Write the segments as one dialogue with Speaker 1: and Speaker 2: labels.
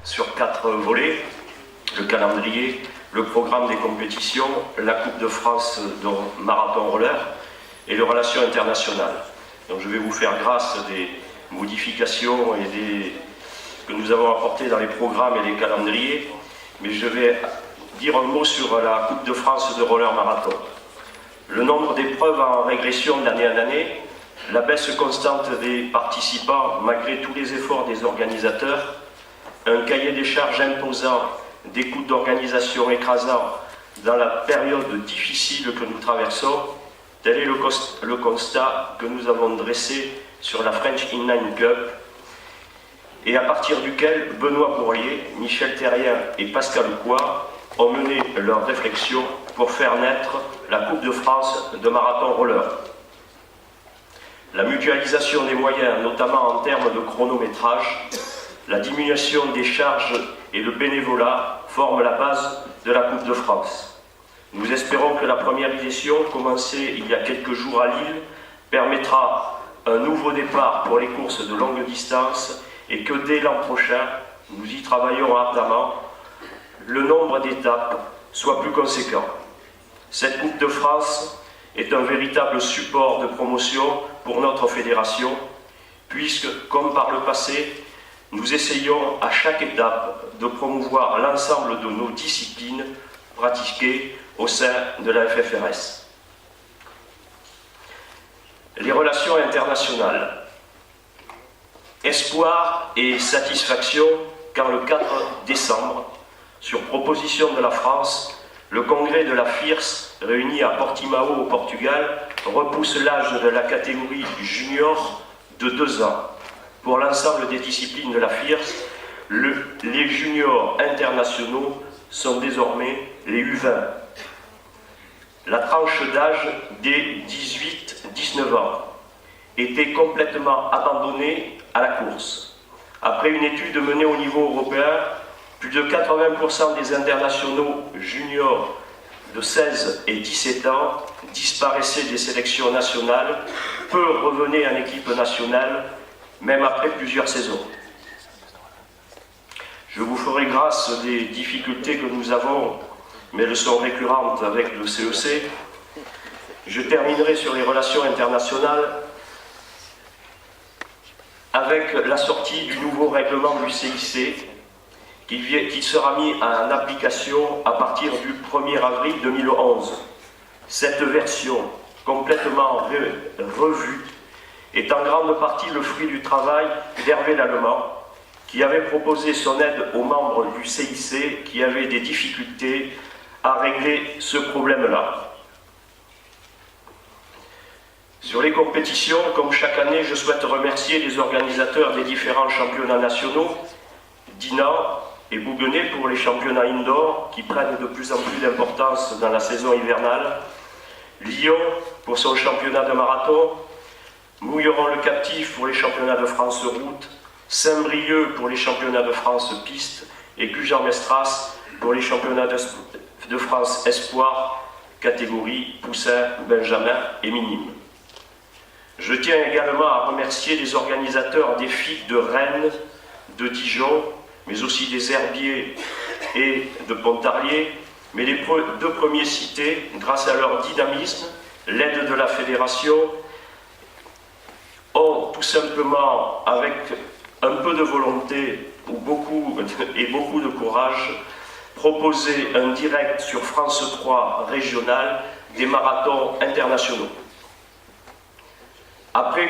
Speaker 1: sur 4 volets: le calendrier, le programme des compétitions, la Coupe de France de marathon roller et les relations internationales. Donc je vais vous faire grâce des modifications que nous avons apportées dans les programmes et les calendriers, mais je vais dire un mot sur la Coupe de France de roller marathon. Le nombre d'épreuves en régression d'année en année, la baisse constante des participants malgré tous les efforts des organisateurs, un cahier des charges imposant, des coûts d'organisation écrasants dans la période difficile que nous traversons, tel est le constat que nous avons dressé sur la French Inline Cup, et à partir duquel Benoît Bourlier, Michel Terrien et Pascal Couat ont mené leurs réflexions pour faire naître la Coupe de France de marathon roller. La mutualisation des moyens, notamment en termes de chronométrage, la diminution des charges et le bénévolat forment la base de la Coupe de France. Nous espérons que la première édition, commencée il y a quelques jours à Lille, permettra un nouveau départ pour les courses de longue distance et que dès l'an prochain, nous y travaillons ardemment, le nombre d'étapes soit plus conséquent. Cette Coupe de France est un véritable support de promotion pour notre fédération, puisque, comme par le passé, nous essayons à chaque étape de promouvoir l'ensemble de nos disciplines pratiquées au sein de la FFRS. Les relations internationales. Espoir et satisfaction quand le 4 décembre, sur proposition de la France, le congrès de la FIRS, réuni à Portimao au Portugal, repousse l'âge de la catégorie junior de 2 ans. Pour l'ensemble des disciplines de la FIRS, les juniors internationaux sont désormais les U20. La tranche d'âge des 18-19 ans était complètement abandonnée à la course. Après une étude menée au niveau européen, plus de 80% des internationaux juniors de 16 et 17 ans disparaissaient des sélections nationales, peu revenaient en équipe nationale, même après plusieurs saisons. Je vous ferai grâce des difficultés que nous avons, mais elles sont récurrentes avec le CEC. Je terminerai sur les relations internationales avec la sortie du nouveau règlement du CIC qui sera mis en application à partir du 1er avril 2011. Cette version complètement revue est en grande partie le fruit du travail d'Hervé Lallemand, qui avait proposé son aide aux membres du CIC qui avaient des difficultés à régler ce problème-là. Sur les compétitions, comme chaque année, je souhaite remercier les organisateurs des différents championnats nationaux, Dinan et Bouguenais pour les championnats indoor qui prennent de plus en plus d'importance dans la saison hivernale, Lyon pour son championnat de marathon, Mouilleron-le-Captif pour les championnats de France route, Saint-Brieuc pour les championnats de France piste et Gujan-Mestras pour les championnats de France espoir, catégorie poussin, benjamin et minime. Je tiens également à remercier les organisateurs des FIC de Rennes, de Dijon, mais aussi des Herbiers et de Pontarlier, mais les 2 premiers cités, grâce à leur dynamisme, l'aide de la fédération, ont tout simplement, avec un peu de volonté et beaucoup de courage, proposé un direct sur France 3 régional des marathons internationaux. Après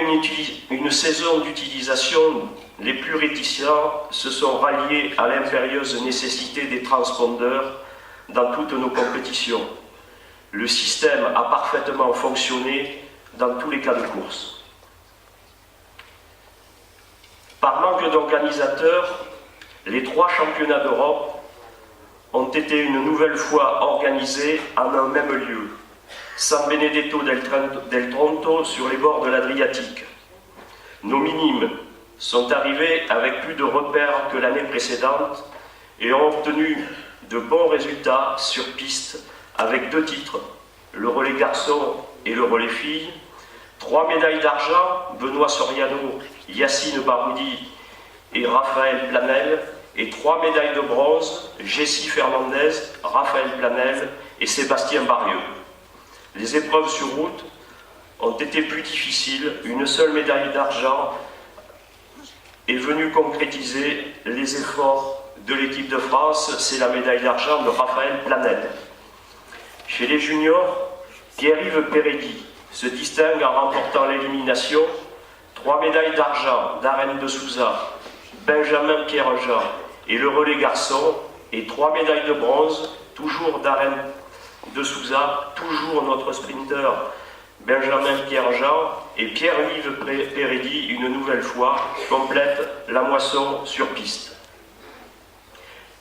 Speaker 1: une saison d'utilisation, les plus réticents se sont ralliés à l'impérieuse nécessité des transpondeurs dans toutes nos compétitions. Le système a parfaitement fonctionné dans tous les cas de course. Par manque d'organisateurs, les 3 championnats d'Europe ont été une nouvelle fois organisés en un même lieu, San Benedetto del Tronto sur les bords de l'Adriatique. Nos minimes sont arrivés avec plus de repères que l'année précédente et ont obtenu de bons résultats sur piste avec 2 titres, le relais garçon et le relais filles, 3 médailles d'argent, Benoît Soriano, Yacine Baroudi et Raphaël Planel, et 3 médailles de bronze, Jessie Fernandez, Raphaël Planel et Sébastien Barieux. Les épreuves sur route ont été plus difficiles. Une seule médaille d'argent est venue concrétiser les efforts de l'équipe de France, c'est la médaille d'argent de Raphaël Planel. Chez les juniors, Pierre-Yves Pérédi se distingue en remportant l'élimination. 3 médailles d'argent d'Arène de Souza, Benjamin Pierre-Jean et le relais garçon, et 3 médailles de bronze, toujours d'Arène de Souza, toujours notre sprinter Benjamin Pierre-Jean, et Pierre-Yves Pérédi, une nouvelle fois, complète la moisson sur piste.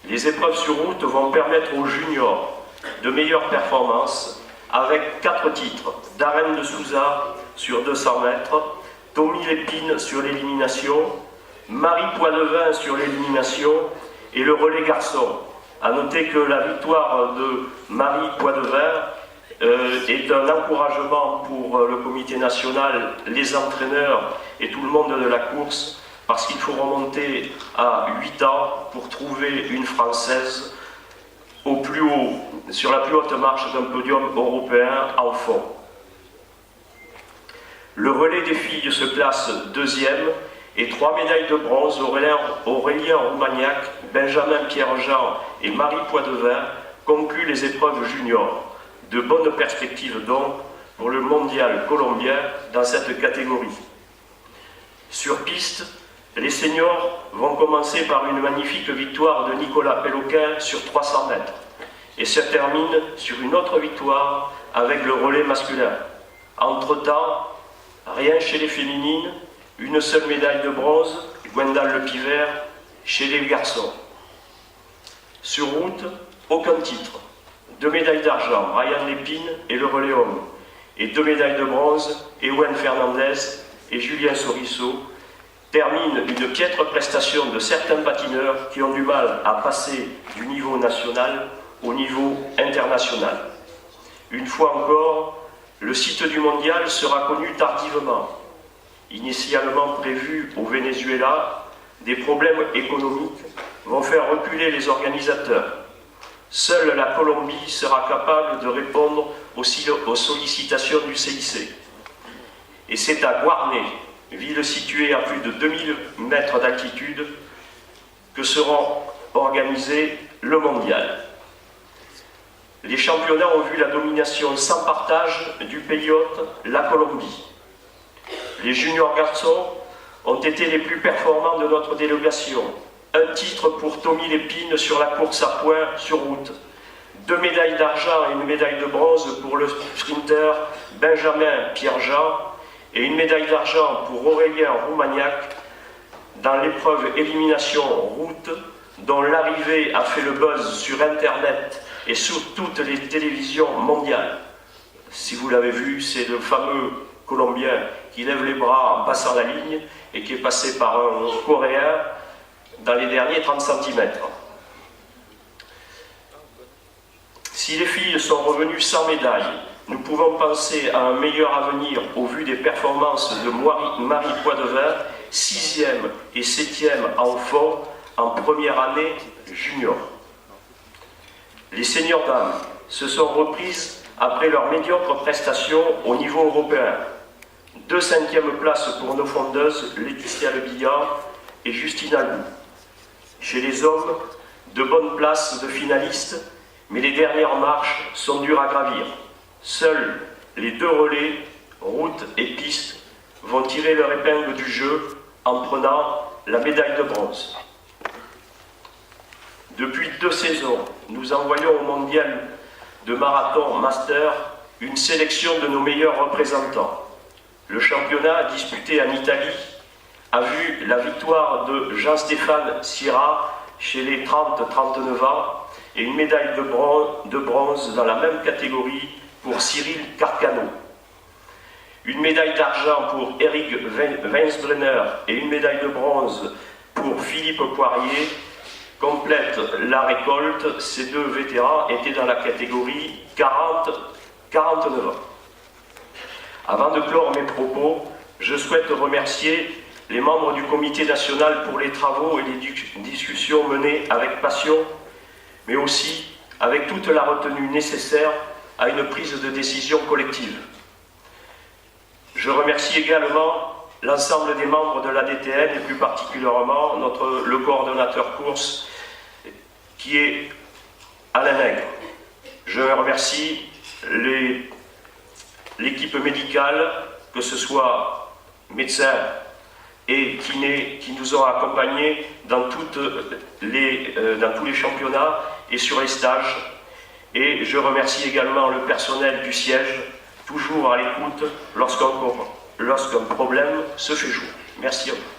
Speaker 1: Les épreuves sur route vont permettre aux juniors de meilleures performances, avec 4 titres, d'Arène de Souza sur 200 mètres, Tommy Lépine sur l'élimination, Marie Poidevin sur l'élimination et le relais garçon. A noter que la victoire de Marie Poidevin est un encouragement pour le comité national, les entraîneurs et tout le monde de la course, parce qu'il faut remonter à 8 ans pour trouver une Française au plus haut, sur la plus haute marche d'un podium européen en fond. Le relais des filles se classe 2e et 3 médailles de bronze, Aurélien Roumagnac, Benjamin Pierre-Jean et Marie Poidevin concluent les épreuves juniors. De bonnes perspectives donc pour le mondial colombien dans cette catégorie. Sur piste, les seniors vont commencer par une magnifique victoire de Nicolas Péloquin sur 300 mètres et se terminent sur une autre victoire avec le relais masculin. Entre-temps, rien chez les féminines, une seule médaille de bronze, Gwendal Le Pivert, chez les garçons. Sur route, aucun titre. 2 médailles d'argent, Ryan Lépine et le relais homme, et 2 médailles de bronze, Ewen Fernandez et Julien Sorisseau, terminent une piètre prestation de certains patineurs qui ont du mal à passer du niveau national au niveau international. Une fois encore, le site du mondial sera connu tardivement. Initialement prévu au Venezuela, des problèmes économiques vont faire reculer les organisateurs. Seule la Colombie sera capable de répondre aux sollicitations du CIC. Et c'est à Guarné, ville située à plus de 2000 mètres d'altitude, que sera organisé le mondial. Les championnats ont vu la domination sans partage du pays hôte, la Colombie. Les juniors garçons ont été les plus performants de notre délégation. Un titre pour Tommy Lépine sur la course à points sur route. 2 médailles d'argent et une médaille de bronze pour le sprinter Benjamin Pierre-Jean et une médaille d'argent pour Aurélien Roumagnac dans l'épreuve élimination route dont l'arrivée a fait le buzz sur Internet et sur toutes les télévisions mondiales. Si vous l'avez vu, c'est le fameux Colombien qui lève les bras en passant la ligne et qui est passé par un Coréen dans les derniers 30 cm. Si les filles sont revenues sans médaille, nous pouvons penser à un meilleur avenir au vu des performances de Marie Poidevin, 6e et 7e en fond en première année junior. Les seniors dames se sont reprises après leur médiocre prestation au niveau européen. 2 5e places pour nos fondeuses Laetitia Lebillard et Justine Albou. Chez les hommes, de bonnes places de finalistes, mais les dernières marches sont dures à gravir. Seuls les 2 relais, route et piste, vont tirer leur épingle du jeu en prenant la médaille de bronze. Depuis 2 saisons, nous envoyons au mondial de marathon master une sélection de nos meilleurs représentants. Le championnat disputé en Italie a vu la victoire de Jean-Stéphane Sierra chez les 30-39 ans et une médaille de bronze dans la même catégorie pour Cyril Carcano. Une médaille d'argent pour Eric Weinsbrenner et une médaille de bronze pour Philippe Poirier complètent la récolte. Ces 2 vétérans étaient dans la catégorie 40-49 ans. Avant de clore mes propos, je souhaite remercier les membres du comité national pour les travaux et les discussions menées avec passion, mais aussi avec toute la retenue nécessaire à une prise de décision collective. Je remercie également l'ensemble des membres de la DTN et plus particulièrement le coordonnateur course qui est Alain Nègre. Je remercie l'équipe médicale, que ce soit médecins et kinés, qui nous ont accompagnés dans tous les championnats et sur les stages. Et je remercie également le personnel du siège, toujours à l'écoute lorsqu'un problème se fait jour. Merci à vous.